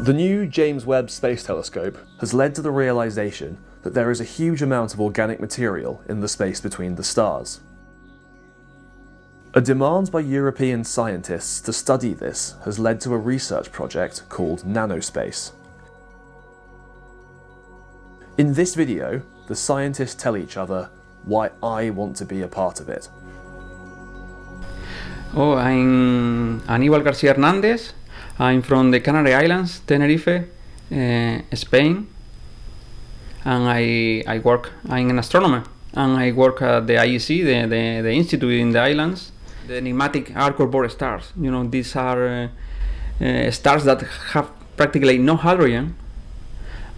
The new James Webb Space Telescope has led to the realization that there is a huge amount of organic material in the space between the stars. A demand by European scientists to study this has led to a research project called NanoSpace. In this video, the scientists tell each other why I want to be a part of it. I'm Aníbal García Hernández. I'm from the Canary Islands, Tenerife, Spain, and I'm an astronomer, and I work at the IEC, the institute in the islands. The enigmatic Archer-Bohr stars. You know, these are stars that have practically no hydrogen,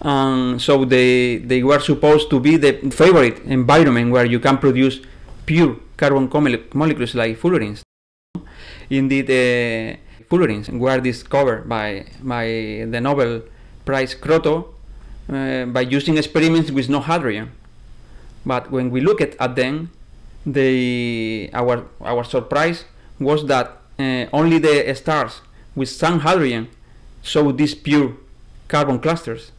and so they were supposed to be the favorite environment where you can produce pure carbon molecules like fullerenes. Indeed, fullerenes were discovered by the Nobel Prize Kroto by using experiments with no hydrogen. But when we look at them, our surprise was that only the stars with some hydrogen show these pure carbon clusters.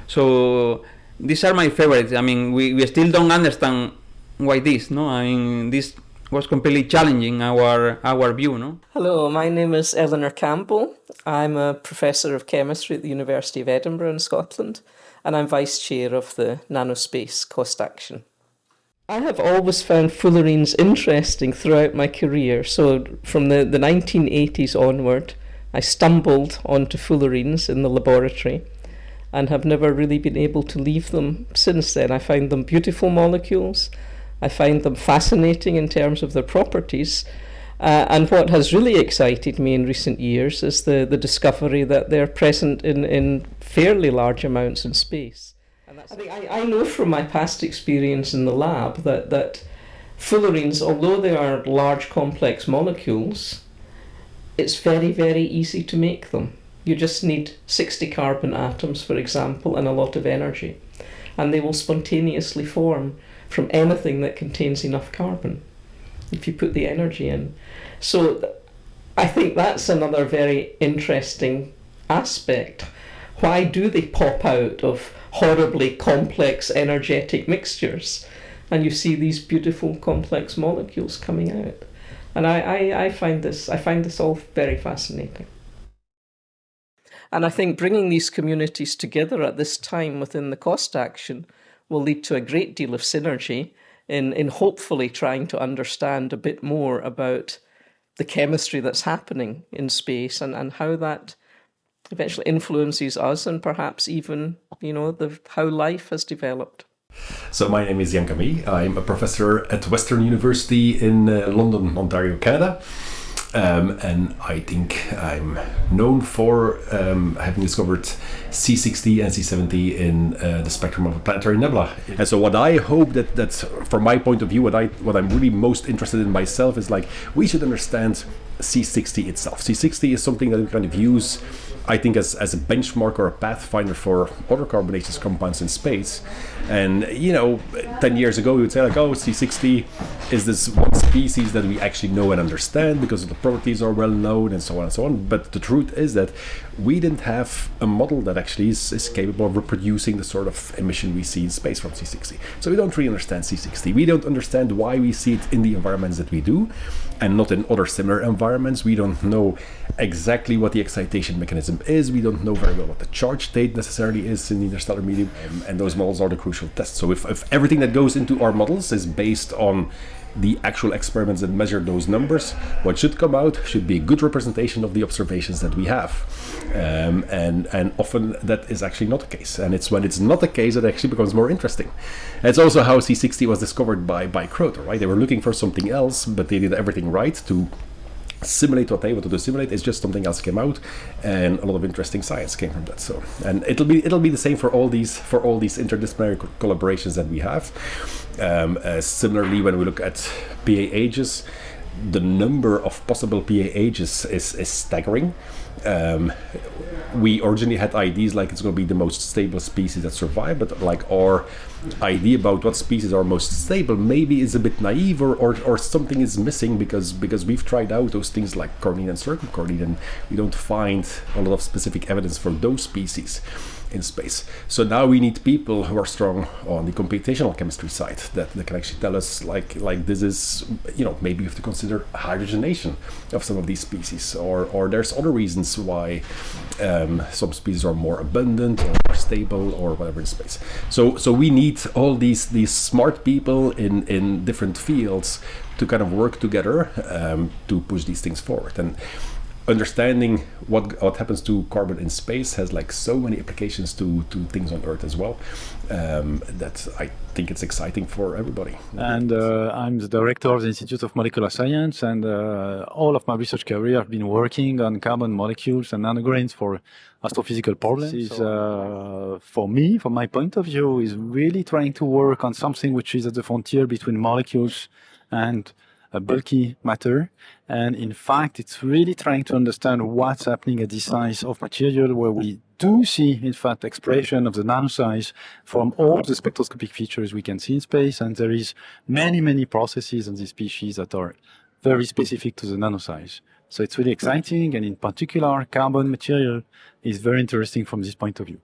So these are my favorites. I mean, we still don't understand why this. No, I mean, this was completely challenging our view. No. Hello, my name is Eleanor Campbell. I'm a professor of chemistry at the University of Edinburgh in Scotland, and I'm vice chair of the NanoSpace Cost Action. I have always found fullerenes interesting throughout my career. So from the 1980s onward, I stumbled onto fullerenes in the laboratory and have never really been able to leave them since then. I find them beautiful molecules. I find them fascinating in terms of their properties. And what has really excited me in recent years is the discovery that they're present in fairly large amounts in space. I know from my past experience in the lab that fullerenes, although they are large complex molecules, it's very, very easy to make them. You just need 60 carbon atoms, for example, and a lot of energy. And they will spontaneously form from anything that contains enough carbon, if you put the energy in. So I think that's another very interesting aspect. Why do they pop out of horribly complex energetic mixtures? And you see these beautiful complex molecules coming out. And I find this all very fascinating. And I think bringing these communities together at this time within the cost action will lead to a great deal of synergy in hopefully trying to understand a bit more about the chemistry that's happening in space and how that eventually influences us and perhaps even, how life has developed. So my name is Jan Camille. I'm a professor at Western University in London, Ontario, Canada. And I think I'm known for having discovered C60 and C70 in the spectrum of a planetary nebula. And so what I hope that from my point of view, what I'm really most interested in myself is like, we should understand C60 itself. C60 is something that we kind of use, I think, as a benchmark or a pathfinder for other carbonaceous compounds in space. And 10 years ago we would say like, oh, C60 is this one species that we actually know and understand because the properties are well known and so on and so on. But the truth is that we didn't have a model that actually is capable of reproducing the sort of emission we see in space from C60. So we don't really understand C60. We don't understand why we see it in the environments that we do and not in other similar environments. We don't know exactly what the excitation mechanism is. We don't know very well what the charge state necessarily is in the interstellar medium. And those models are the crucial tests. So if everything that goes into our models is based on the actual experiments that measure those numbers, what should come out should be a good representation of the observations that we have. And often that is actually not the case. And it's when it's not the case that it actually becomes more interesting. It's also how C60 was discovered by Kroto, right? They were looking for something else, but they did everything right to simulate what they wanted to simulate. It's just something else came out, and a lot of interesting science came from that. So, and it'll be the same for all these interdisciplinary collaborations that we have. Similarly, when we look at PA ages, the number of possible PA ages is staggering. we originally had ideas like it's going to be the most stable species that survive, but like our idea about what species are most stable maybe is a bit naive, or something is missing, because we've tried out those things like cornine and circumcornine, and we don't find a lot of specific evidence for those species in space. So now we need people who are strong on the computational chemistry side that can actually tell us like this is, maybe we have to consider hydrogenation of some of these species, or there's other reasons why some species are more abundant or more stable or whatever in space. So we need all these smart people in different fields to kind of work together to push these things forward. And understanding what happens to carbon in space has like so many applications to things on Earth as well, that I think it's exciting for everybody. And I'm the director of the Institute of Molecular Science, and all of my research career I've been working on carbon molecules and nanograins for astrophysical problems. For me, from my point of view, is really trying to work on something which is at the frontier between molecules and bulky matter, and in fact it's really trying to understand what's happening at this size of material, where we do see in fact expression of the nanosize from all the spectroscopic features we can see in space, and there is many processes on this species that are very specific to the nanosize. So it's really exciting, and in particular carbon material is very interesting from this point of view.